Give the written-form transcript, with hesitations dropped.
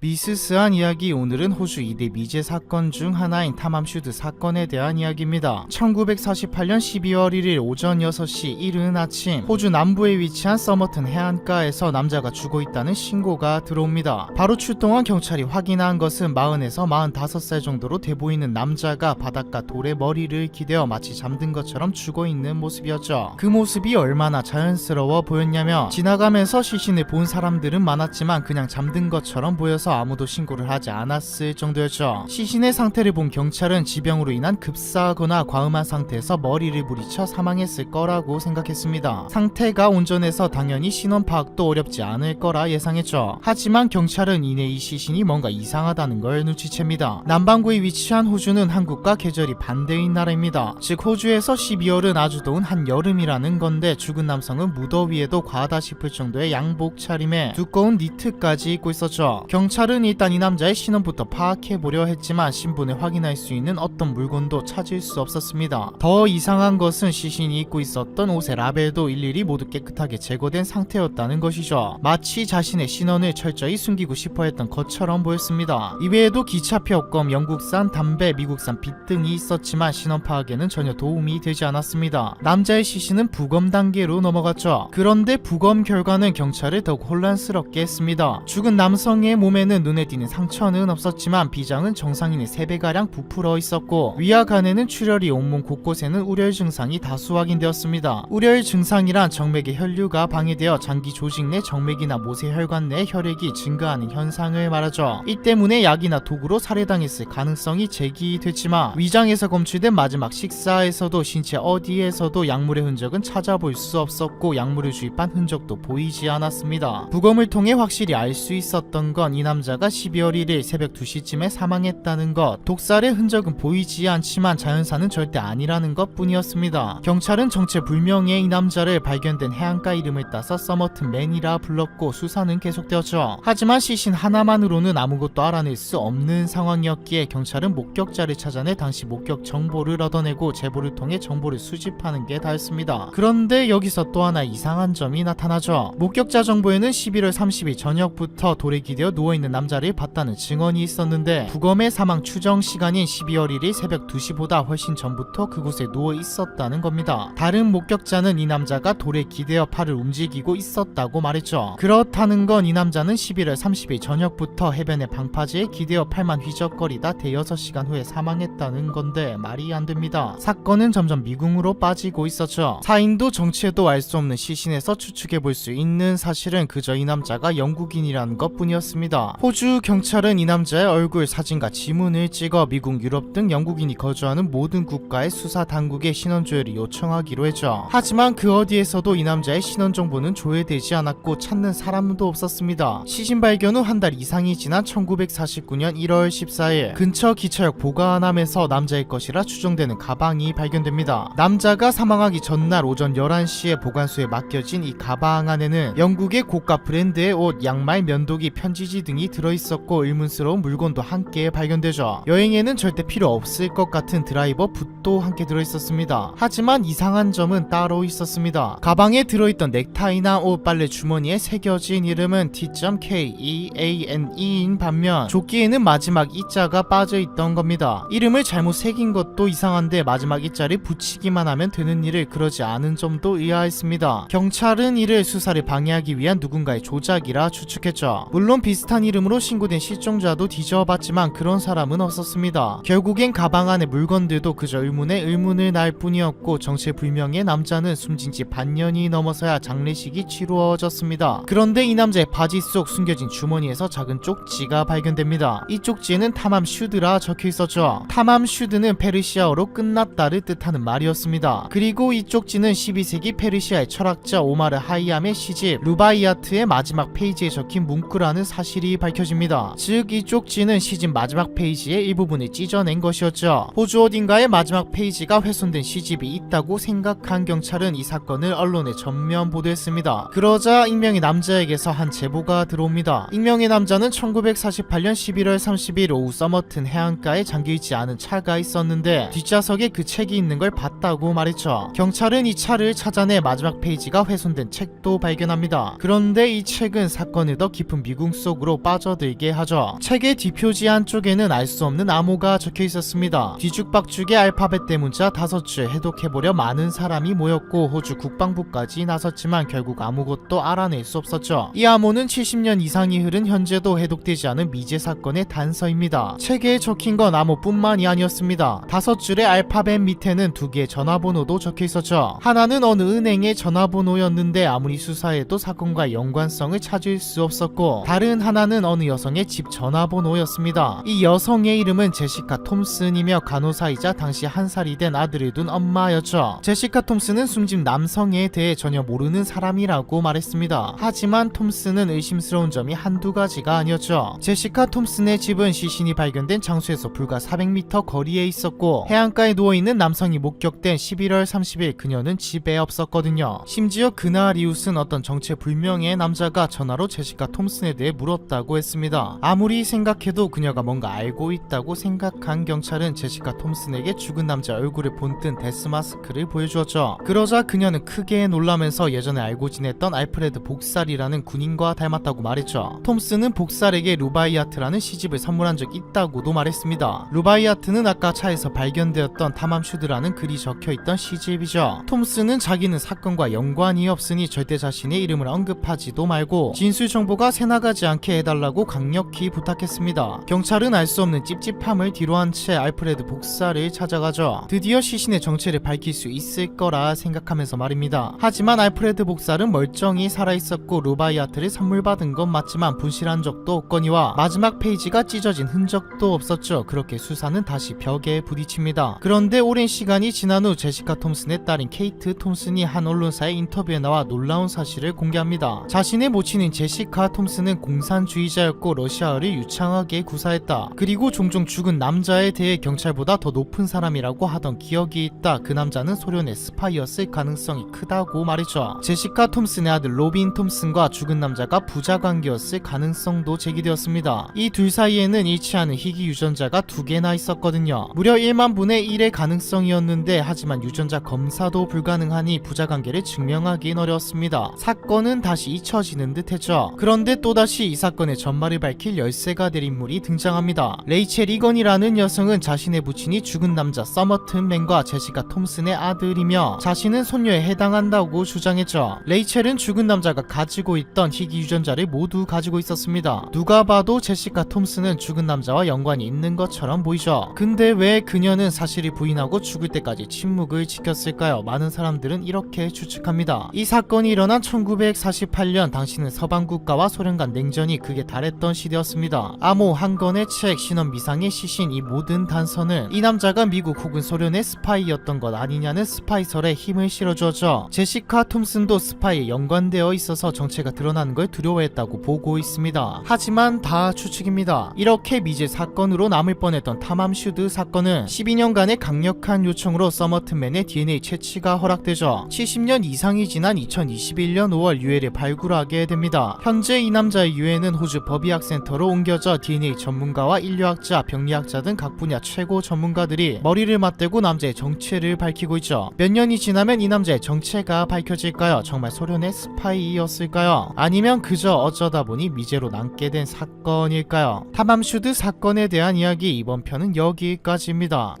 미스스한 이야기. 오늘은 호주 2대 미제 사건 중 하나인 탐함 슈드 사건에 대한 이야기입니다. 1948년 12월 1일 오전 6시 이른 아침, 호주 남부에 위치한 서머튼 해안가에서 남자가 죽어 있다는 신고가 들어옵니다. 바로 출동한 경찰이 확인한 것은 40에서 45살 정도로 돼 보이는 남자가 바닷가 돌에 머리를 기대어 마치 잠든 것처럼 죽어 있는 모습이었죠. 그 모습이 얼마나 자연스러워 보였냐면, 지나가면서 시신을 본 사람들은 많았지만 그냥 잠든 것처럼 보여서 아무도 신고를 하지 않았을 정도였죠. 시신의 상태를 본 경찰은 지병으로 인한 급사하거나 과음한 상태에서 머리를 부딪혀 사망했을 거라고 생각했습니다. 상태가 온전해서 당연히 신원 파악도 어렵지 않을 거라 예상했죠. 하지만 경찰은 이내 이 시신이 뭔가 이상하다는 걸 눈치챕니다. 남반구에 위치한 호주는 한국과 계절이 반대인 나라입니다. 즉 호주에서 12월은 아주 더운 한여름이라는 건데, 죽은 남성은 무더위에도 과하다 싶을 정도의 양복 차림에 두꺼운 니트까지 입고 있었죠. 경찰은 일단 이 남자의 신원부터 파악해보려 했지만 신분을 확인할 수 있는 어떤 물건도 찾을 수 없었습니다. 더 이상한 것은 시신이 입고 있었던 옷의 라벨도 일일이 모두 깨끗하게 제거된 상태였다는 것이죠. 마치 자신의 신원을 철저히 숨기고 싶어 했던 것처럼 보였습니다. 이외에도 기차표, 여권, 영국산 담배, 미국산 빚 등이 있었지만 신원 파악에는 전혀 도움이 되지 않았습니다. 남자의 시신은 부검 단계로 넘어갔죠. 그런데 부검 결과는 경찰을 더욱 혼란스럽게 했습니다. 죽은 남성의 몸에는 눈에 띄는 상처는 없었지만 비장은 정상인의 3배가량 부풀어 있었고, 위와 간에는 출혈이 온몸 곳곳에는 우려의 증상이 다수 확인되었습니다. 우려의 증상이란 정맥의 혈류가 방해되어 장기 조직 내 정맥이나 모세혈관 내 혈액이 증가하는 현상을 말하죠. 이 때문에 약이나 도구로 살해당했을 가능성이 제기됐지만, 위장에서 검출된 마지막 식사에서도 신체 어디에서도 약물의 흔적은 찾아볼 수 없었고 약물을 주입한 흔적도 보이지 않았습니다. 부검을 통해 확실히 알 수 있었던 건 이 남자가 12월 1일 새벽 2시쯤에 사망했다는 것. 독살의 흔적은 보이지 않지만 자연사는 절대 아니라는 것 뿐이었습니다. 경찰은 정체불명의 이 남자를 발견된 해안가 이름을 따서 서머튼 맨이라 불렀고 수사는 계속되었죠. 하지만 시신 하나만으로는 아무것도 알아낼 수 없는 상황이었기에 경찰은 목격자를 찾아내 당시 목격 정보를 얻어내고 제보를 통해 정보를 수집하는 게 다였습니다. 그런데 여기서 또 하나 이상한 점이 나타나죠. 목격자 정보에는 11월 30일 저녁부터 돌에 기대어 누워있는 남자를 봤다는 증언이 있었는데, 부검의 사망 추정 시간인 12월 1일 새벽 2시보다 훨씬 전부터 그곳에 누워 있었다는 겁니다. 다른 목격자는 이 남자가 돌에 기대어 팔을 움직이고 있었다고 말했죠. 그렇다는 건 이 남자는 11월 30일 저녁부터 해변의 방파제에 기대어 팔만 휘적거리다 대여섯 시간 후에 사망했다는 건데 말이 안 됩니다. 사건은 점점 미궁으로 빠지고 있었죠. 사인도 정체도 알 수 없는 시신에서 추측해 볼 수 있는 사실은 그저 이 남자가 영국인이라는 것 뿐이었습니다. 호주 경찰은 이 남자의 얼굴 사진과 지문을 찍어 미국, 유럽 등 영국인이 거주하는 모든 국가의 수사 당국에 신원 조회를 요청하기로 했죠. 하지만 그 어디에서도 이 남자의 신원 정보는 조회되지 않았고 찾는 사람도 없었습니다. 시신 발견 후 한 달 이상이 지난 1949년 1월 14일 근처 기차역 보관함에서 남자의 것이라 추정되는 가방이 발견됩니다. 남자가 사망하기 전날 오전 11시에 보관소에 맡겨진 이 가방 안에는 영국의 고가 브랜드의 옷, 양말, 면도기, 편지지 등이 들어있었고 의문스러운 물건도 함께 발견되죠. 여행에는 절대 필요 없을 것 같은 드라이버 붓도 함께 들어있었습니다. 하지만 이상한 점은 따로 있었습니다. 가방에 들어있던 넥타이나 옷, 빨래 주머니에 새겨진 이름은 T.K.E.A.N.E인 반면 조끼에는 마지막 이자가 빠져있던 겁니다. 이름을 잘못 새긴 것도 이상한데 마지막 이자를 붙이기만 하면 되는 일을 그러지 않은 점도 의아했습니다. 경찰은 이를 수사를 방해하기 위한 누군가의 조작이라 추측했죠. 물론 비슷한 이름으로 신고된 실종자도 뒤져봤지만 그런 사람은 없었습니다. 결국엔 가방 안의 물건들도 그저 의문에 의문을 낳을 뿐이었고 정체불명의 남자는 숨진 지 반년이 넘어서야 장례식이 치루어졌습니다. 그런데 이 남자의 바지 속 숨겨진 주머니에서 작은 쪽지가 발견됩니다. 이 쪽지에는 탐함 슈드라 적혀있었죠. 탐함 슈드는 페르시아어로 끝났다를 뜻하는 말이었습니다. 그리고 이 쪽지는 12세기 페르시아의 철학자 오마르 하이암의 시집 루바이아트의 마지막 페이지에 적힌 문구라는 사실이 밝혀집니다. 즉 이 쪽지는 시집 마지막 페이지의 일부분을 찢어낸 것이었죠. 호주 어딘가에 마지막 페이지가 훼손된 시집이 있다고 생각한 경찰은 이 사건을 언론에 전면 보도했습니다. 그러자 익명의 남자에게서 한 제보가 들어옵니다. 익명의 남자는 1948년 11월 30일 오후 서머튼 해안가에 잠겨있지 않은 차가 있었는데 뒷좌석에 그 책이 있는 걸 봤다고 말했죠. 경찰은 이 차를 찾아내 마지막 페이지가 훼손된 책도 발견합니다. 그런데 이 책은 사건을 더 깊은 미궁 속으로 빠져들게 하죠. 책의 뒷표지 안쪽에는 알 수 없는 암호가 적혀 있었습니다. 뒤죽박죽의 알파벳 대문자 5줄 해독해보려 많은 사람이 모였고 호주 국방부까지 나섰지만 결국 아무것도 알아낼 수 없었죠. 이 암호는 70년 이상이 흐른 현재도 해독되지 않은 미제 사건의 단서입니다. 책에 적힌 건 암호뿐만이 아니었습니다. 5줄의 알파벳 밑에는 2개의 전화번호도 적혀 있었죠. 하나는 어느 은행의 전화번호였는데 아무리 수사해도 사건과 연관성을 찾을 수 없었고, 다른 하나는 어느 여성의 집 전화번호였습니다. 이 여성의 이름은 제시카 톰슨이며 간호사이자 당시 1살이 된 아들을 둔 엄마였죠. 제시카 톰슨은 숨진 남성에 대해 전혀 모르는 사람이라고 말했습니다. 하지만 톰슨은 의심스러운 점이 한두 가지가 아니었죠. 제시카 톰슨의 집은 시신이 발견된 장소에서 불과 400m 거리에 있었고, 해안가에 누워있는 남성이 목격된 11월 30일 그녀는 집에 없었거든요. 심지어 그날 이웃은 어떤 정체불명의 남자가 전화로 제시카 톰슨에 대해 물었다고 했습니다. 아무리 생각해도 그녀가 뭔가 알고 있다고 생각한 경찰은 제시카 톰슨에게 죽은 남자 얼굴을 본뜬 데스마스크를 보여주었죠. 그러자 그녀는 크게 놀라면서 예전에 알고 지냈던 알프레드 복살이라는 군인과 닮았다고 말했죠. 톰슨은 복살에게 루바이아트라는 시집을 선물한 적 있다고도 말했습니다. 루바이아트는 아까 차에서 발견되었던 탐함슈드라는 글이 적혀있던 시집이죠. 톰슨은 자기는 사건과 연관이 없으니 절대 자신의 이름을 언급하지도 말고 진술 정보가 새나가지 않게 해달라고 강력히 부탁했습니다. 경찰은 알 수 없는 찝찝함을 뒤로한 채 알프레드 복살을 찾아가죠. 드디어 시신의 정체를 밝힐 수 있을 거라 생각하면서 말입니다. 하지만 알프레드 복살은 멀쩡히 살아있었고 루바이아트를 선물 받은 건 맞지만 분실한 적도 없거니와 마지막 페이지가 찢어진 흔적도 없었죠. 그렇게 수사는 다시 벽에 부딪힙니다. 그런데 오랜 시간이 지난 후 제시카 톰슨의 딸인 케이트 톰슨이 한 언론사의 인터뷰에 나와 놀라운 사실을 공개합니다. 자신의 모친인 제시카 톰슨은 공산주의자였고 러시아어를 유창하게 구사했다. 그리고 종종 죽은 남자에 대해 경찰보다 더 높은 사람이라고 하던 기억이 있다. 그 남자는 소련의 스파이였을 가능성이 크다고 말이죠. 제시카 톰슨의 아들 로빈 톰슨과 죽은 남자가 부자 관계였을 가능성도 제기되었습니다. 이 둘 사이에는 일치하는 희귀 유전자가 2개나 있었거든요. 무려 1만 분의 1의 가능성이었는데, 하지만 유전자 검사도 불가능하니 부자 관계를 증명하기는 어려웠습니다. 사건은 다시 잊혀지는 듯 했죠. 그런데 또다시 이 사건의 전말을 밝힐 열쇠가 될 인물이 등장합니다. 레이첼 이건이라는 여성은 자신의 부친이 죽은 남자 서머튼 맨과 제시카 톰슨의 아들이며 자신은 손녀에 해당한다고 주장했죠. 레이첼은 죽은 남자가 가지고 있던 희귀 유전자를 모두 가지고 있었습니다. 누가 봐도 제시카 톰슨은 죽은 남자와 연관이 있는 것처럼 보이죠. 근데 왜 그녀는 사실을 부인하고 죽을 때까지 침묵을 지켰을까요? 많은 사람들은 이렇게 추측합니다. 이 사건이 일어난 1948년, 당시는 서방 국가와 소련 간 냉전이 극에 달했던 시대였습니다. 암호, 한 권의 책, 신원 미상의 시신, 이 모든 단서는 이 남자가 미국 혹은 소련의 스파이였던 것 아니냐는 스파이설에 힘을 실어주었죠. 제시카 톰슨도 스파이에 연관되어 있어서 정체가 드러나는 걸 두려워했다고 보고 있습니다. 하지만 다 추측입니다. 이렇게 미제 사건으로 남을 뻔했던 탐함슈드 사건은 12년간의 강력한 요청으로 서머튼맨의 DNA 채취가 허락되죠. 70년 이상이 지난 2021년 5월 유해를 발굴하게 됩니다. 현재 이 남자의 유해는 호주 법의학센터로 옮겨져 DNA 전문가와 인류학자, 병리학자 등 각 분야 최고 전문가들이 머리를 맞대고 남자의 정체를 밝히고 있죠. 몇 년이 지나면 이 남자의 정체가 밝혀질까요? 정말 소련의 스파이였을까요? 아니면 그저 어쩌다 보니 미제로 남게 된 사건일까요? 탐함슈드 사건에 대한 이야기, 이번 편은 여기까지입니다.